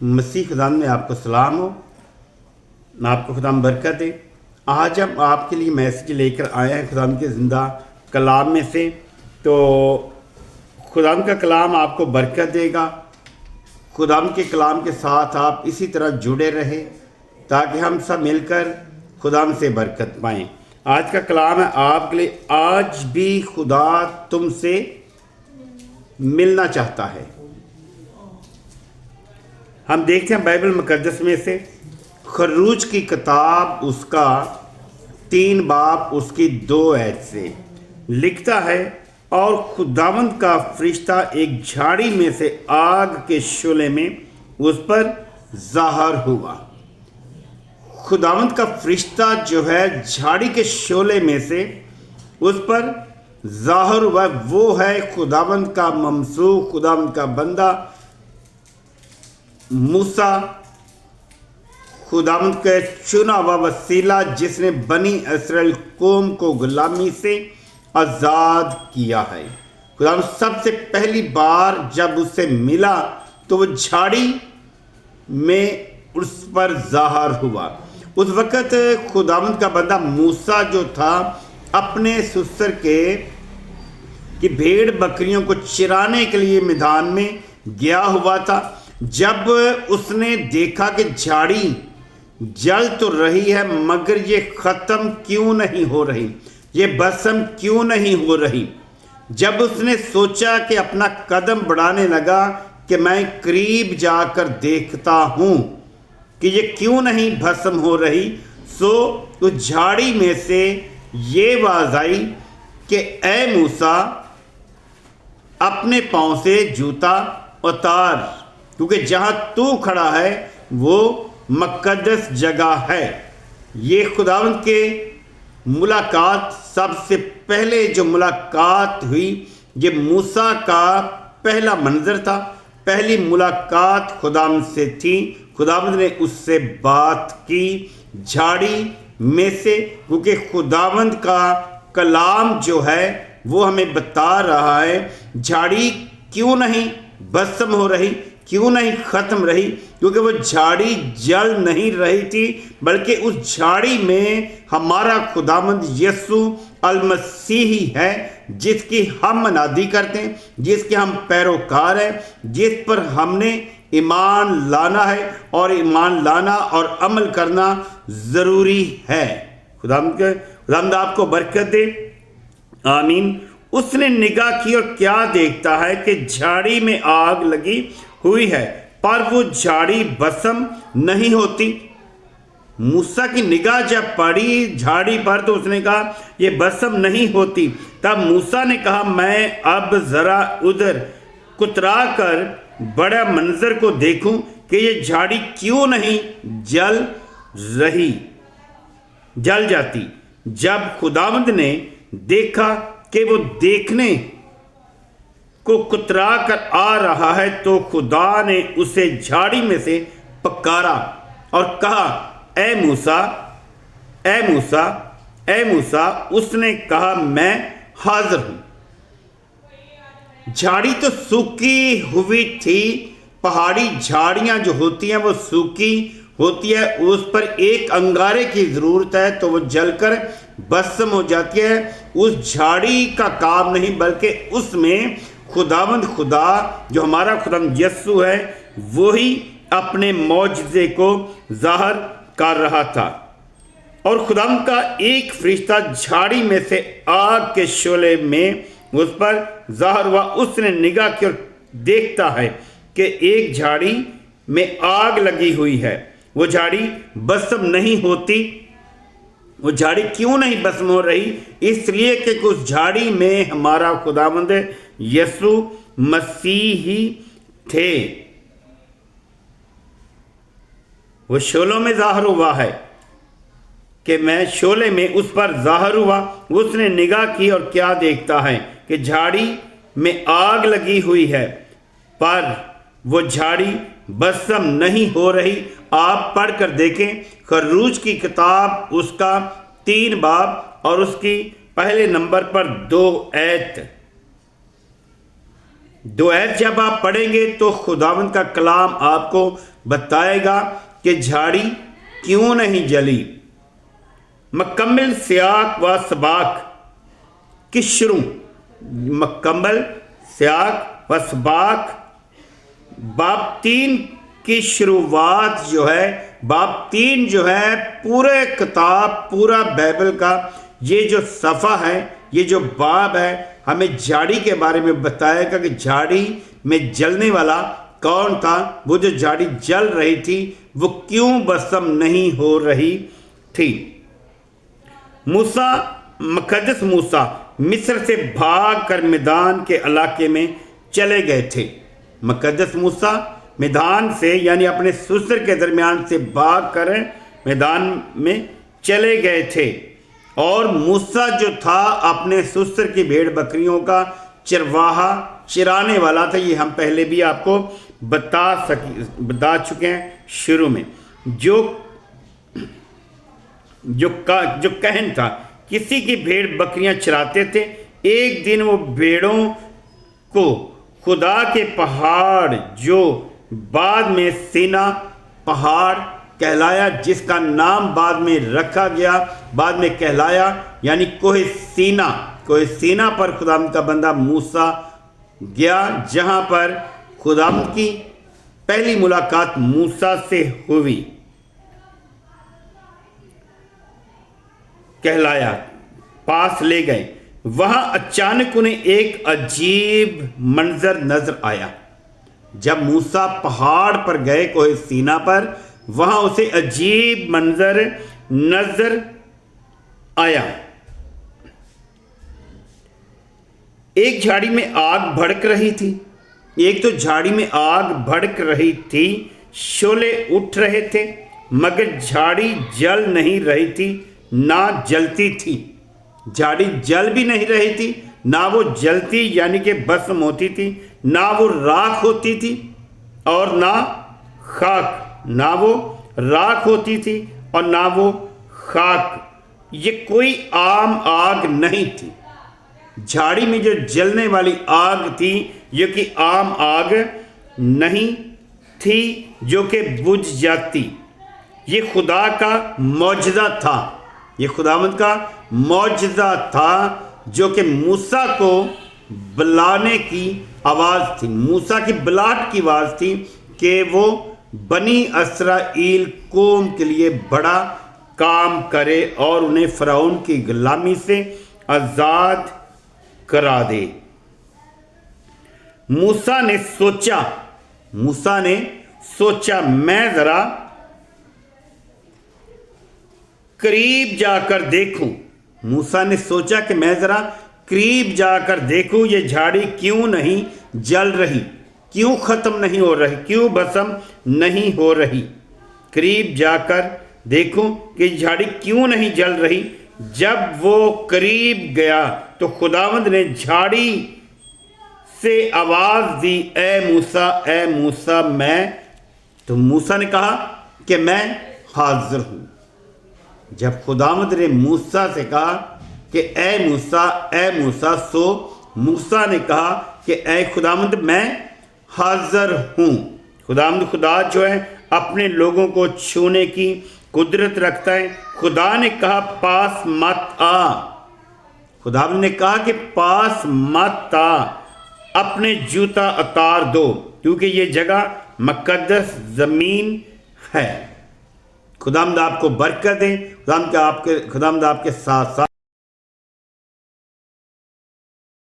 مسیح خدا میں آپ کو سلام ہو، آپ کو خدا برکت دے۔ آج ہم آپ کے لیے میسج لے کر آئے ہیں خدا کے زندہ کلام میں سے، تو خدا کا کلام آپ کو برکت دے گا۔ خدا کے کلام کے ساتھ آپ اسی طرح جڑے رہیں تاکہ ہم سب مل کر خدا سے برکت پائیں۔ آج کا کلام ہے آپ کے لیے، آج بھی خدا تم سے ملنا چاہتا ہے۔ ہم دیکھتے ہیں بائبل مقدس میں سے خروج کی کتاب اس کا 3 باب اس کی 2 آیت سے لکھتا ہے، اور خداوند کا فرشتہ ایک جھاڑی میں سے آگ کے شعلے میں اس پر ظاہر ہوا۔ خداوند کا فرشتہ جو ہے جھاڑی کے شعلے میں سے اس پر ظاہر ہوا، وہ ہے خداوند کا ممسوح، خداوند کا بندہ موسیٰ، خداوند کا چنا ہوا وسیلہ جس نے بنی اسرائیل قوم کو غلامی سے آزاد کیا ہے۔ خداوند سب سے پہلی بار جب اس سے ملا تو وہ جھاڑی میں اس پر ظاہر ہوا۔ اس وقت خداوند کا بندہ موسیٰ جو تھا اپنے سسر کی بھیڑ بکریوں کو چرانے کے لیے میدان میں گیا ہوا تھا۔ جب اس نے دیکھا کہ جھاڑی جل تو رہی ہے مگر یہ ختم کیوں نہیں ہو رہی، یہ بھسم کیوں نہیں ہو رہی، جب اس نے سوچا کہ اپنا قدم بڑھانے لگا کہ میں قریب جا کر دیکھتا ہوں کہ یہ کیوں نہیں بھسم ہو رہی، سو اس جھاڑی میں سے یہ آواز آئی کہ اے موسیٰ اپنے پاؤں سے جوتا اتار، کیونکہ جہاں تو کھڑا ہے وہ مقدس جگہ ہے۔ یہ خداوند کے ملاقات، سب سے پہلے جو ملاقات ہوئی، یہ موسیٰ کا پہلا منظر تھا، پہلی ملاقات خداوند سے تھی۔ خداوند نے اس سے بات کی جھاڑی میں سے، کیونکہ خداوند کا کلام جو ہے وہ ہمیں بتا رہا ہے جھاڑی کیوں نہیں بھسم ہو رہی، کیوں نہیں ختم رہی، کیونکہ وہ جھاڑی جل نہیں رہی تھی، بلکہ اس جھاڑی میں ہمارا خداوند یسوع المسیح ہے، جس کی ہم منادی کرتے ہیں، جس کے ہم پیروکار ہیں، جس پر ہم نے ایمان لانا ہے، اور ایمان لانا اور عمل کرنا ضروری ہے۔ خداوند آپ کو برکت دے، آمین۔ اس نے نگاہ کی اور کیا دیکھتا ہے کہ جھاڑی میں آگ لگی ہوئی ہے پر وہ جھاڑی بھسم نہیں ہوتی۔ موسیٰ کی نگاہ جب پڑی جھاڑی پر تو اس نے کہا یہ بھسم نہیں ہوتی۔ تب موسیٰ نے کہا میں اب ذرا ادھر کترا کر بڑا منظر کو دیکھوں کہ یہ جھاڑی کیوں نہیں جل جاتی۔ جب خداوند نے دیکھا کہ وہ دیکھنے کو کترا کر آ رہا ہے تو خدا نے اسے جھاڑی میں سے پکارا اور کہا اے موسیٰ، اے موسیٰ، اے موسیٰ۔ اس نے کہا میں حاضر ہوں۔ جھاڑی تو سوکھی ہوئی تھی، پہاڑی جھاڑیاں جو ہوتی ہیں وہ سوکھی ہوتی ہے، اس پر ایک انگارے کی ضرورت ہے تو وہ جل کر بھسم ہو جاتی ہے۔ اس جھاڑی کا کام نہیں، بلکہ اس میں خداوند خدا جو ہمارا خداوند یسوع ہے وہی اپنے معجزے کو ظاہر کر رہا تھا۔ اور خداوند کا ایک فرشتہ جھاڑی میں سے آگ کے شعلے میں اس پر ظاہر ہوا۔ اس نے نگاہ کی اور دیکھتا ہے کہ ایک جھاڑی میں آگ لگی ہوئی ہے، وہ جھاڑی بھسم نہیں ہوتی۔ وہ جھاڑی کیوں نہیں بھسم ہو رہی؟ اس لیے کہ اس جھاڑی میں ہمارا خداوند یسوع مسیح تھے۔ وہ شعلوں میں ظاہر ہوا ہے کہ میں شعلے میں اس پر ظاہر ہوا۔ اس نے نگاہ کی اور کیا دیکھتا ہے کہ جھاڑی میں آگ لگی ہوئی ہے پر وہ جھاڑی بھسم نہیں ہو رہی۔ آپ پڑھ کر دیکھیں خروج کی کتاب اس کا 3 باب اور اس کی پہلے نمبر پر 2 آیت۔ دو ایت جب آپ پڑھیں گے تو خداوند کا کلام آپ کو بتائے گا کہ جھاڑی کیوں نہیں جلی۔ مکمل سیاق و سباق کی شروع، مکمل سیاق و سباق باب 3 کی شروعات جو ہے، باب 3 جو ہے پورے کتاب، پورا بائبل کا یہ جو صفحہ ہے، یہ جو باب ہے، ہمیں جھاڑی کے بارے میں بتائے گا کہ جھاڑی میں جلنے والا کون تھا، وہ جو جھاڑی جل رہی تھی وہ کیوں بسم نہیں ہو رہی تھی۔ موسیٰ، مقدس موسیٰ مصر سے بھاگ کر میدان کے علاقے میں چلے گئے تھے۔ مقدس موسیٰ میدان سے یعنی اپنے سسر کے درمیان سے بھاگ کر میدان میں چلے گئے تھے، اور موسیٰ جو تھا اپنے سسر کی بھیڑ بکریوں کا چرواہا، چرانے والا تھا۔ یہ ہم پہلے بھی آپ کو بتا چکے ہیں شروع میں۔ جو کہن تھا، کسی کی بھیڑ بکریاں چراتے تھے۔ ایک دن وہ بھیڑوں کو خدا کے پہاڑ جو بعد میں سینا پہاڑ کہلایا، جس کا نام بعد میں رکھا گیا، بعد میں کہلایا یعنی کوہ سینا پر خدا کا بندہ موسیٰ گیا، جہاں پر خدا کی پہلی ملاقات موسیٰ سے ہوئی، کہلایا، پاس لے گئے۔ وہاں اچانک انہیں ایک عجیب منظر نظر آیا۔ جب موسیٰ پہاڑ پر گئے، کوہ سینا پر، وہاں اسے عجیب منظر نظر آیا۔ ایک جھاڑی میں آگ بھڑک رہی تھی، ایک تو جھاڑی میں آگ بھڑک رہی تھی، شعلے اٹھ رہے تھے، مگر جھاڑی جل نہیں رہی تھی نہ جلتی تھی۔ جھاڑی جل بھی نہیں رہی تھی، نہ وہ جلتی یعنی کہ بسم ہوتی تھی، نہ وہ راکھ ہوتی تھی اور نہ خاک، نہ وہ راکھ ہوتی تھی اور نہ وہ خاک۔ یہ کوئی عام آگ نہیں تھی۔ جھاڑی میں جو جلنے والی آگ تھی یہ کہ عام آگ نہیں تھی جو کہ بجھ جاتی۔ یہ خدا کا معجزہ تھا، یہ خداوند کا معجزہ تھا جو کہ موسیٰ کو بلانے کی آواز تھی، موسیٰ کی بلاٹ کی آواز تھی کہ وہ بنی اسرائیل قوم کے لیے بڑا کام کرے اور انہیں فرعون کی غلامی سے آزاد کرا دے۔ موسیٰ نے سوچا میں ذرا قریب جا کر دیکھوں۔ موسیٰ نے سوچا کہ میں ذرا قریب جا کر دیکھوں یہ جھاڑی کیوں نہیں جل رہی، کیوں ختم نہیں ہو رہی، کیوں بسم نہیں ہو رہی۔ قریب جا کر دیکھوں کہ جھاڑی کیوں نہیں جل رہی۔ جب وہ قریب گیا تو خداوند نے جھاڑی سے آواز دی، اے موسیٰ، اے موسیٰ، تو موسیٰ نے کہا کہ میں حاضر ہوں۔ جب خداوند نے موسیٰ سے کہا کہ اے موسیٰ، اے موسیٰ، سو موسیٰ نے کہا کہ اے خداوند میں حاضر ہوں۔ خداوند خدا جو ہے اپنے لوگوں کو چھونے کی قدرت رکھتا ہے۔ خدا نے کہا پاس مت آ، خداوند نے کہا کہ پاس مت آ، اپنے جوتا اتار دو، کیونکہ یہ جگہ مقدس زمین ہے۔ خداوند آپ کو برکت دے، خداوند آپ کے ساتھ